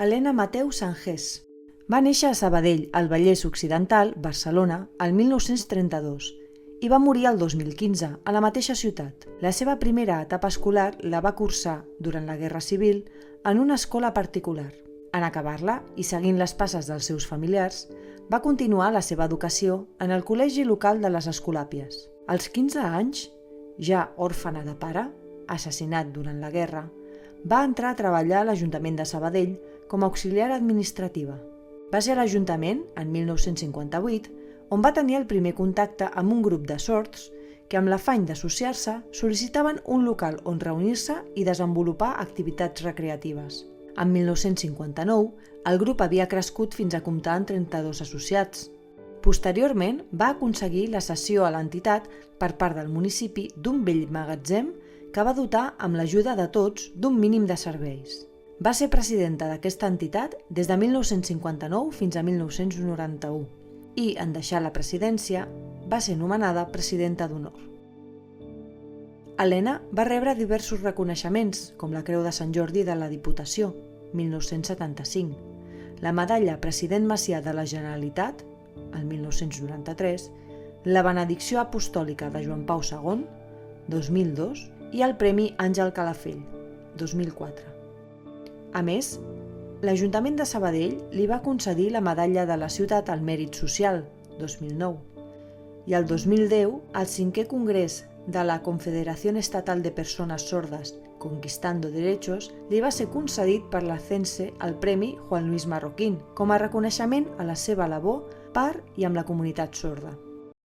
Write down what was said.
Elena Mateu Sangés va néixer a Sabadell, al Vallès Occidental, Barcelona, el 1932 i va morir el 2015, a la mateixa ciutat. La seva primera etapa escolar la va cursar, durant la Guerra Civil, en una escola particular. En acabar-la, i seguint les passes dels seus familiars, va continuar la seva educació en el col·legi local de les Escolàpies. Als 15 anys, ja òrfena de pare, assassinat durant la guerra, va entrar a treballar a l'Ajuntament de Sabadell com a auxiliar administrativa. Va ser a l'Ajuntament, en 1958, on va tenir el primer contacte amb un grup de sords que, amb l'afany d'associar-se, sol·licitaven un local on reunir-se i desenvolupar activitats recreatives. En 1959, el grup havia crescut fins a comptar amb 32 associats. Posteriorment, va aconseguir la cessió a l'entitat per part del municipi d'un vell magatzem que va dotar amb l'ajuda de tots d'un mínim de serveis. Va ser presidenta d'aquesta entitat des de 1959 fins a 1991 i, en deixar la presidència, va ser nomenada presidenta d'honor. Elena va rebre diversos reconeixements, com la Creu de Sant Jordi de la Diputació, 1975, la Medalla President Macià de la Generalitat, el 1993, la Benedicció Apostòlica de Joan Pau II, 2002, i el Premi Àngel Calafell, 2004. A més, l'Ajuntament de Sabadell li va concedir la Medalla de la Ciutat al Mèrit Social, 2009, i el 2010 el 5è Congrés de la Confederación Estatal de Personas Sordas Conquistando Derechos li va ser concedit per la CENSE el Premi Juan Luis Marroquín com a reconeixement a la seva labor per i amb la comunitat sorda.